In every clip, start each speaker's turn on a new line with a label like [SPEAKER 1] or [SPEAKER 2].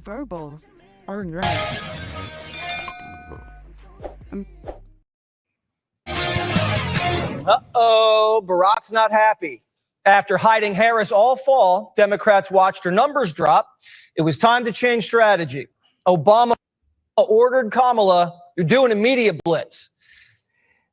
[SPEAKER 1] Verbal or life.
[SPEAKER 2] Uh-oh, Barack's not happy. After hiding Harris all fall, Democrats watched her numbers drop. It was time to change strategy. Obama ordered Kamala, you're doing a media blitz.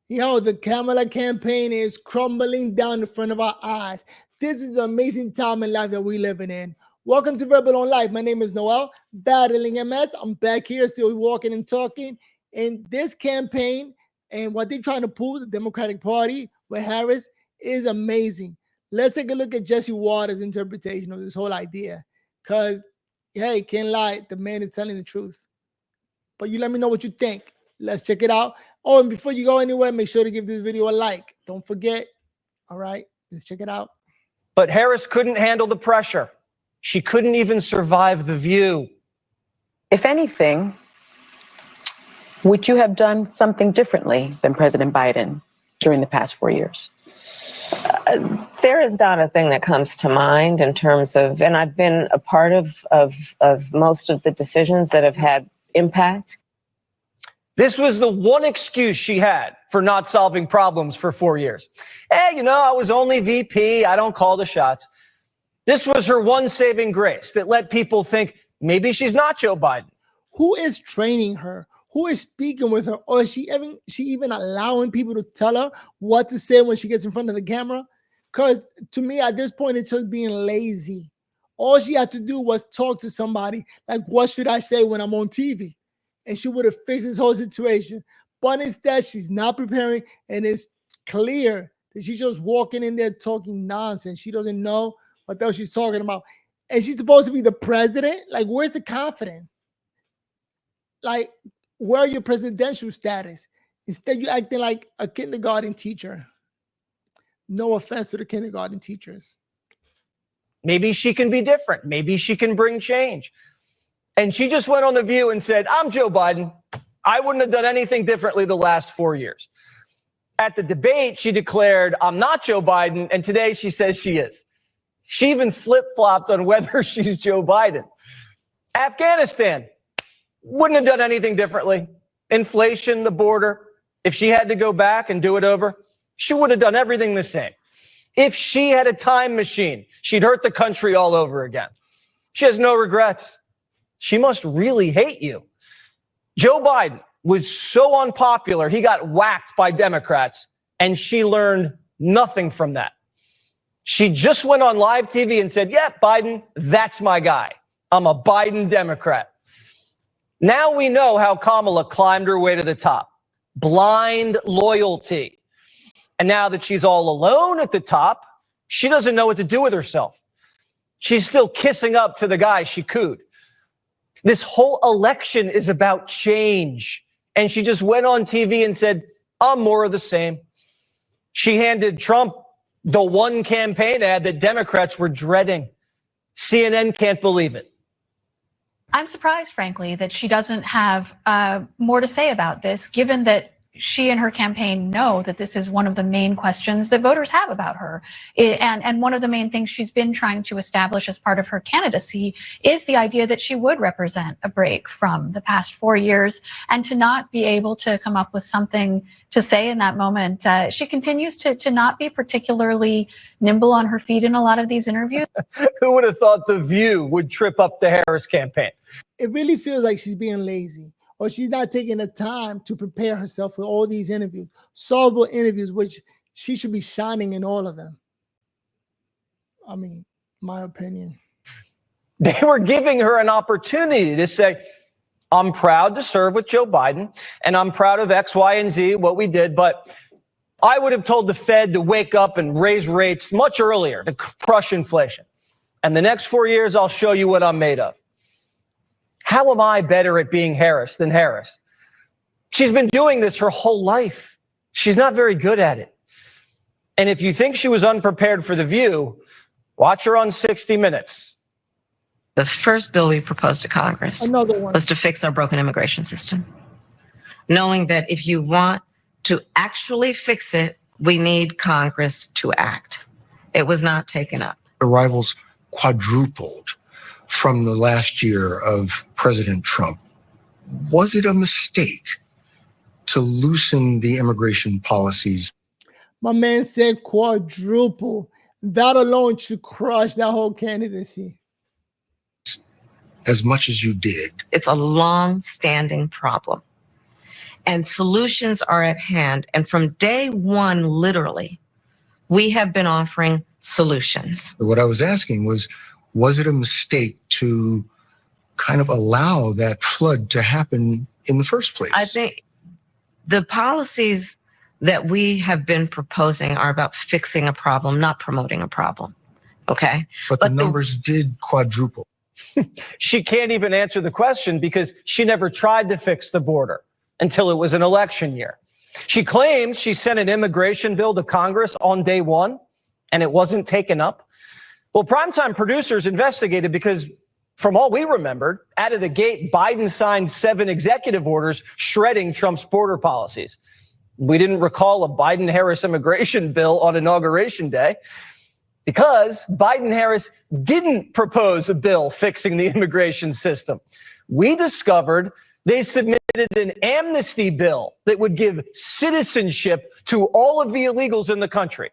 [SPEAKER 3] Yo, the Kamala campaign is crumbling down in front of our eyes. This is the amazing time in life that we're living in. Welcome to Verbal on Life. My name is Noel, battling MS. I'm back here still walking and talking. And this campaign and what they're trying to pull, the Democratic Party with Harris, is amazing. Let's take a look at Jesse Waters' interpretation of this whole idea. Because, hey, can't lie, the man is telling the truth. But you let me know what you think. Let's check it out. Oh, and before you go anywhere, make sure to give this video a like. Don't forget. All right, let's check it out.
[SPEAKER 2] But Harris couldn't handle the pressure. She couldn't even survive The View.
[SPEAKER 4] If anything, would you have done something differently than President Biden during the past 4 years?
[SPEAKER 5] There is not a thing that comes to mind in terms of, and I've been a part of most of the decisions that have had impact.
[SPEAKER 2] This was the one excuse she had for not solving problems for 4 years. Hey, I was only VP. I don't call the shots. This was her one saving grace that let people think maybe she's not Joe Biden.
[SPEAKER 3] Who is training her? Who is speaking with her? Or is she even allowing people to tell her what to say when she gets in front of the camera? Because to me, at this point, it's just being lazy. All she had to do was talk to somebody like, what should I say when I'm on TV? And she would have fixed this whole situation. But instead, she's not preparing, and it's clear that she's just walking in there talking nonsense. She doesn't know what the hell she's talking about. And she's supposed to be the president? Like, where's the confidence? Like, where are your presidential status? Instead, you're acting like a kindergarten teacher. No offense to the kindergarten teachers.
[SPEAKER 2] Maybe she can be different. Maybe she can bring change. And she just went on The View and said, I'm Joe Biden. I wouldn't have done anything differently the last 4 years. At the debate, she declared, I'm not Joe Biden. And today she says she is. She even flip-flopped on whether she's Joe Biden. Afghanistan, wouldn't have done anything differently. Inflation, the border. If she had to go back and do it over, she would have done everything the same. If she had a time machine, she'd hurt the country all over again. She has no regrets. She must really hate you. Joe Biden was so unpopular, he got whacked by Democrats, and she learned nothing from that. She just went on live TV and said, yeah, Biden, that's my guy. I'm a Biden Democrat. Now we know how Kamala climbed her way to the top. Blind loyalty. And now that she's all alone at the top, she doesn't know what to do with herself. She's still kissing up to the guy she cooed. This whole election is about change. And she just went on TV and said, I'm more of the same. She handed Trump the one campaign ad that Democrats were dreading. CNN can't believe it.
[SPEAKER 6] I'm surprised, frankly, that she doesn't have more to say about this, given that she and her campaign know that this is one of the main questions that voters have about her. And one of the main things she's been trying to establish as part of her candidacy is the idea that she would represent a break from the past 4 years, and to not be able to come up with something to say in that moment. She continues to not be particularly nimble on her feet in a lot of these interviews.
[SPEAKER 2] Who would have thought The View would trip up the Harris campaign?
[SPEAKER 3] It really feels like she's being lazy, or she's not taking the time to prepare herself for all these interviews, solvable interviews, which she should be shining in all of them. I mean, my opinion.
[SPEAKER 2] They were giving her an opportunity to say, I'm proud to serve with Joe Biden, and I'm proud of X, Y, and Z, what we did, but I would have told the Fed to wake up and raise rates much earlier to crush inflation. And the next 4 years, I'll show you what I'm made of. How am I better at being Harris than Harris? She's been doing this her whole life. She's not very good at it. And if you think she was unprepared for The View, watch her on 60 Minutes.
[SPEAKER 7] The first bill we proposed to Congress was to fix our broken immigration system, knowing that if you want to actually fix it, we need Congress to act. It was not taken up.
[SPEAKER 8] Arrivals quadrupled from the last year of President Trump. Was it a mistake to loosen the immigration policies?
[SPEAKER 3] My man said quadruple. That alone should crush that whole candidacy.
[SPEAKER 8] As much as you did.
[SPEAKER 7] It's a long-standing problem. And solutions are at hand. And from day one, literally, we have been offering solutions.
[SPEAKER 8] What I was asking was it a mistake to kind of allow that flood to happen in the first place?
[SPEAKER 7] I think the policies that we have been proposing are about fixing a problem, not promoting a problem. Okay?
[SPEAKER 8] But the numbers did quadruple.
[SPEAKER 2] She can't even answer the question because she never tried to fix the border until it was an election year. She claims she sent an immigration bill to Congress on day one and it wasn't taken up. Well, Primetime producers investigated because from all we remembered, out of the gate, Biden signed 7 executive orders shredding Trump's border policies. We didn't recall a Biden-Harris immigration bill on Inauguration Day because Biden-Harris didn't propose a bill fixing the immigration system. We discovered they submitted an amnesty bill that would give citizenship to all of the illegals in the country.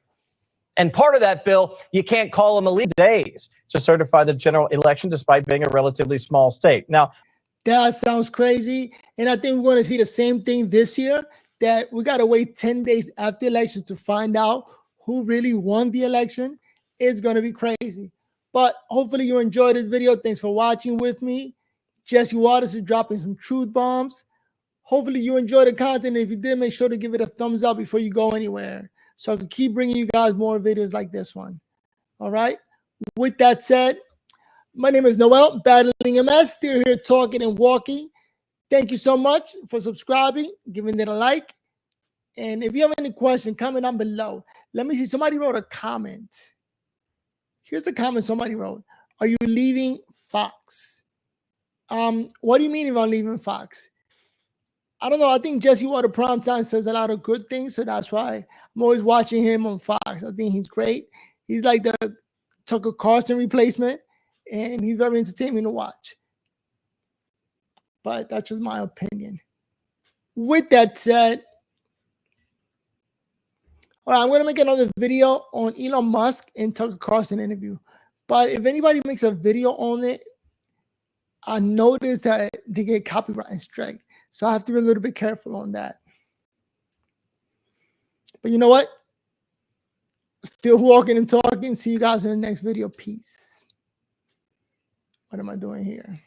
[SPEAKER 2] And part of that bill, you can't call them illegal days to certify the general election despite being a relatively small state. Now,
[SPEAKER 3] that sounds crazy. And I think we're going to see the same thing this year, that we got to wait 10 days after election to find out who really won the election. It's going to be crazy. But hopefully you enjoyed this video. Thanks for watching with me. Jesse Waters is dropping some truth bombs. Hopefully you enjoyed the content. If you did, make sure to give it a thumbs up before you go anywhere, so I can keep bringing you guys more videos like this one. All right. With that said, my name is Noel, battling MS, still here talking and walking. Thank you so much for subscribing, giving it a like. And if you have any questions, comment down below. Let me see. Somebody wrote a comment. Here's a comment somebody wrote. Are you leaving Fox? What do you mean if I'm leaving Fox? I don't know. I think Jesse Water Primetime says a lot of good things, so that's why I'm always watching him on Fox. I think he's great. He's like the Tucker Carlson replacement, and he's very entertaining to watch. But that's just my opinion. With that said, all right, I'm going to make another video on Elon Musk and Tucker Carlson interview. But if anybody makes a video on it, I noticed that they get copyright strike. So I have to be a little bit careful on that. But you know what? Still walking and talking. See you guys in the next video. Peace. What am I doing here?